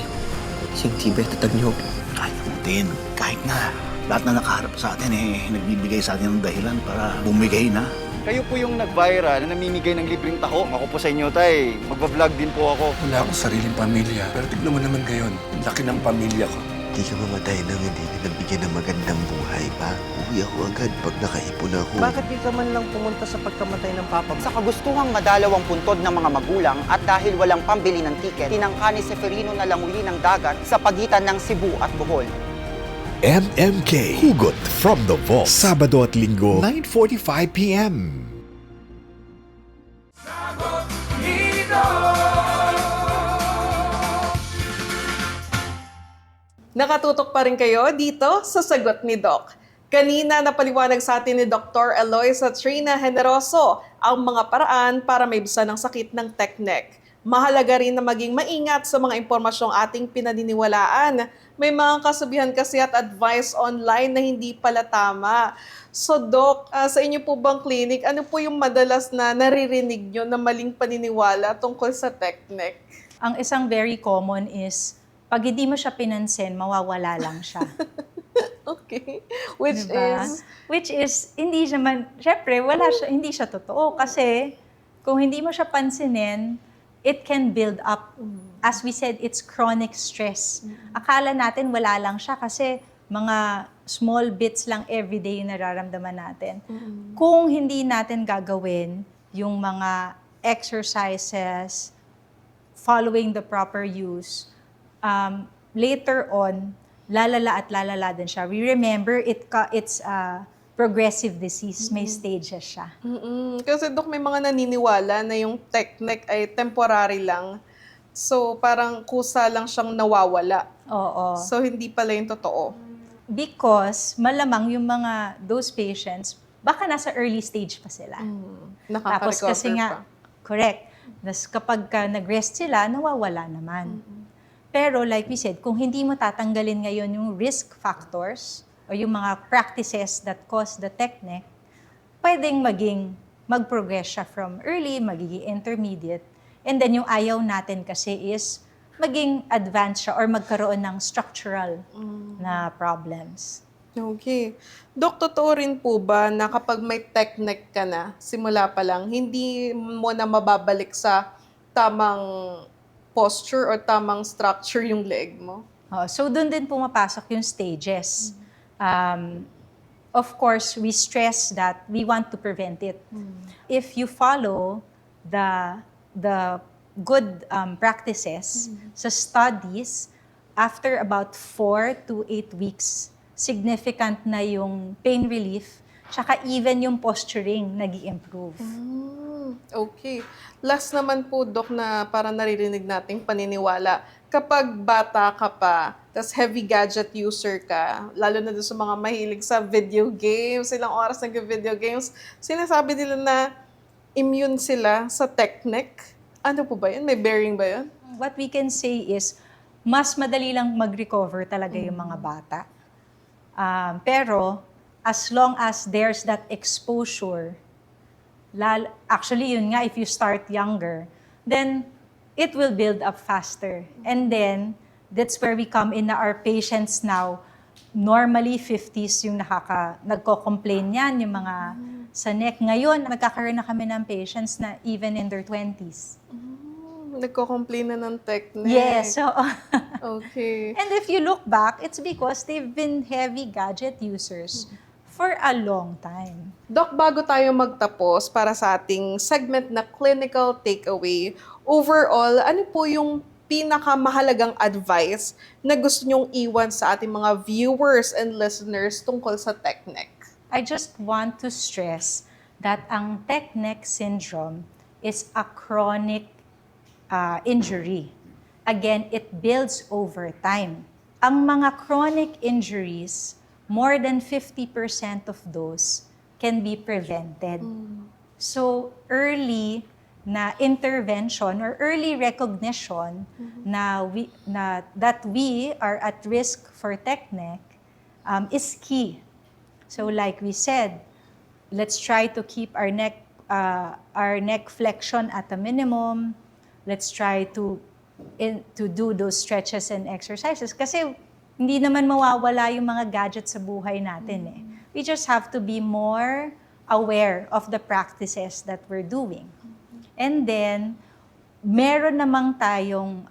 siyang tibay tatag niyo. Kahit natin, kahit na lahat na nakaharap sa atin nagbibigay sa atin ng dahilan para bumigay na. Kayo po yung nag-viral na namimigay ng libreng taho. Ako po sa inyo, tay. Magbablog din po ako. Wala akong sariling pamilya. Pero tignan mo naman ngayon, ang laki ng pamilya ko. Hindi ka mamatay nang hindi nabigyan ng magandang buhay pa. Uwi ako agad pag nakaipon ako. Bakit di ka man lang pumunta sa pagkamatay ng papa mo? Sa kagustuhang madalawang puntod ng mga magulang at dahil walang pambili ng tiket, tinangka ni Seferino na languyin ng dagat sa pagitan ng Cebu at Bohol. MMK Hugot from the Vault. Sabado at Linggo, 9:45 p.m. Nakatutok pa rin kayo dito sa Sagot ni Doc. Kanina napaliwanag sa atin ni Dr. Eloisa Trina Generoso ang mga paraan para maibsan ang sakit ng teknek. Mahalaga rin na maging maingat sa mga impormasyong ating pinaniniwalaan. May mga kasabihan kasi at advice online na hindi pala tama. So Doc, sa inyo po bang clinic, ano po yung madalas na naririnig nyo na maling paniniwala tungkol sa teknek? Ang isang very common is, pag hindi mo siya pinansin, mawawala lang siya. Okay. Which diba? is? Which is, hindi naman, syempre, hindi siya totoo. Kasi, kung hindi mo siya pansinin, it can build up. As we said, it's chronic stress. Akala natin wala lang siya kasi mga small bits lang everyday yung nararamdaman natin. Kung hindi natin gagawin yung mga exercises, following the proper use, later on, lalala at lalala din siya. We remember, it's a progressive disease. May stages siya. Kasi Dok, may mga naniniwala na yung teknek ay temporary lang. So, parang kusa lang siyang nawawala. Oo. So, hindi pala yung totoo. Because, malamang yung those patients, baka nasa early stage pa sila. Tapos kasi nga, correct. Tapos kapag nag-rest sila, nawawala naman. Pero like we said, kung hindi mo tatanggalin ngayon yung risk factors o yung mga practices that cause the teknek, pwedeng mag-progress siya from early, magiging intermediate. And then yung ayaw natin kasi is maging advanced siya or magkaroon ng structural na problems. Okay. Dok, totoo rin po ba na kapag may teknek ka na, simula pa lang, hindi mo na mababalik sa tamang posture or tamang structure yung leg mo? So, doon din pumapasok yung stages. Of course, we stress that we want to prevent it. If you follow the good practices sa studies, after about 4 to 8 weeks, significant na yung pain relief, tsaka even yung posturing nag-i-improve. Okay. Last naman po, Dok, na para naririnig nating paniniwala. Kapag bata ka pa, tas heavy gadget user ka, lalo na doon sa mga mahilig sa video games, ilang oras nag-video games, sinasabi nila na immune sila sa teknek. Ano po ba yun? May bearing ba yun? What we can say is, mas madali lang mag-recover talaga yung mga bata. Pero, as long as there's that exposure, actually yun nga, if you start younger, then it will build up faster. And then, that's where we come in na our patients now, normally 50s yung nagko-complain yan, yung mga sa neck. Ngayon, nagkakaroon na kami ng patients na even in their 20s. Nagko-complain na ng teknek. Yes. So, okay. And if you look back, it's because they've been heavy gadget users for a long time. Doc, bago tayo magtapos para sa ating segment na clinical takeaway, overall, ano po yung pinakamahalagang advice na gusto nyong iwan sa ating mga viewers and listeners tungkol sa teknek? I just want to stress that ang teknek syndrome is a chronic injury. Again, it builds over time. Ang mga chronic injuries, more than 50% of those can be prevented. So, early na intervention or early recognition that we are at risk for teknek is key. So, like we said, let's try to keep our neck flexion at a minimum. Let's try to do those stretches and exercises. Kasi hindi naman mawawala yung mga gadgets sa buhay natin eh. We just have to be more aware of the practices that we're doing. And then, meron namang tayong,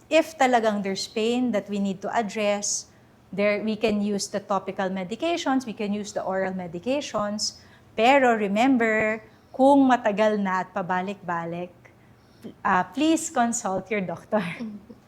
if talagang there's pain that we need to address, we can use the topical medications, we can use the oral medications. Pero remember, kung matagal na at pabalik-balik, please consult your doctor.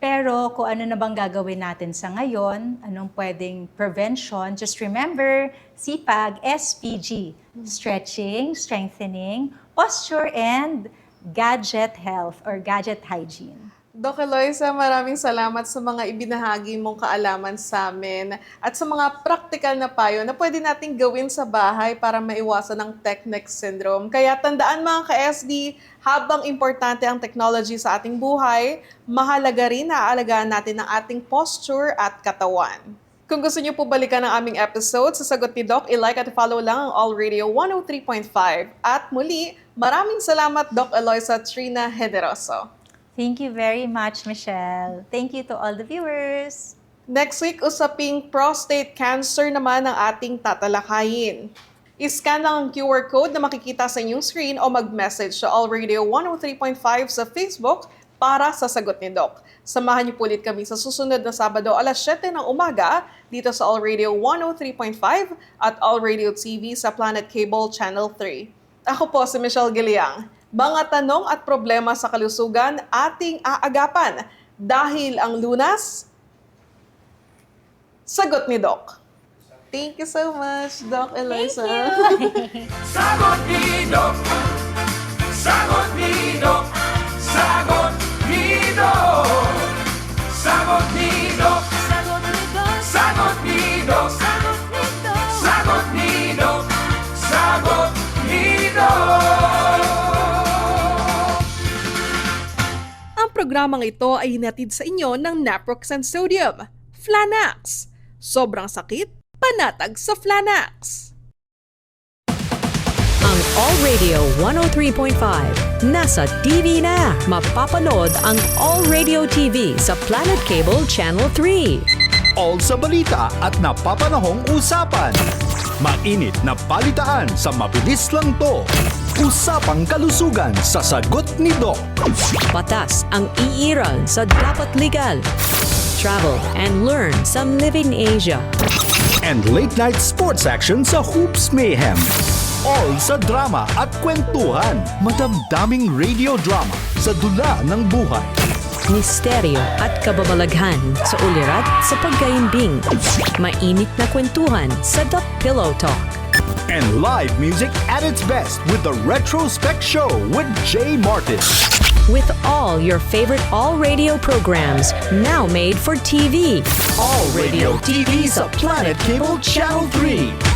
Pero kung ano na bang gagawin natin sa ngayon, anong pwedeng prevention, just remember, CPAG, SPG, stretching, strengthening, posture, and gadget health or gadget hygiene. Doc Eloisa, maraming salamat sa mga ibinahagi mong kaalaman sa amin at sa mga practical na payo na pwede nating gawin sa bahay para maiwasan ang tech neck syndrome. Kaya tandaan mga ka-SD, habang importante ang technology sa ating buhay, mahalaga rin na aalagaan natin ang ating posture at katawan. Kung gusto niyo po balikan ang aming episode sa Sagot ni Doc, i-like at follow lang ang All Radio 103.5. At muli, maraming salamat Doc Eloisa Trina Hederoso. Thank you very much, Michelle. Thank you to all the viewers. Next week, usaping prostate cancer naman ang ating tatalakayin. I-scan lang ang QR code na makikita sa inyong screen o mag-message sa All Radio 103.5 sa Facebook para sa Sagot ni Doc. Samahan niyo po ulit kami sa susunod na Sabado alas 7 ng umaga dito sa All Radio 103.5 at All Radio TV sa Planet Cable Channel 3. Ako po si Michelle Giliang. Mga tanong at problema sa kalusugan ating aagapan dahil ang Lunas, Sagot ni Doc. Thank you so much, Doc Eloisa. Sagot ni Doc. Sagot ni Doc. Sagot ni Doc. Sagot ni Doc. Sagot ni Doc. Sagot ni Doc. Sagot ni Doc. Sagot ni Doc. Ang programang ito ay hinatid sa inyo ng Naproxen Sodium, Flanax. Sobrang sakit, panatag sa Flanax. Ang All Radio 103.5 nasa TV na. Mapapanood ang All Radio TV sa Planet Cable Channel 3. All sa balita at napapanahong usapan. Mainit na balitaan sa mabilis lang to. Usapang kalusugan sa Sagot ni Doc. Batas ang iiral sa Dapat Legal. Travel and learn some Living Asia. And late-night sports action sa Hoops Mayhem. All sa drama at kwentuhan. Madamdaming radio drama sa dula ng buhay. Misteryo at kababalaghan sa ulirat sa pagkaimbing. Mainit na kwentuhan sa The Pillow Talk. And live music at its best with the Retrospect Show with Jay Martin. With all your favorite All Radio programs now made for TV. All Radio TV sa Planet Cable Channel 3.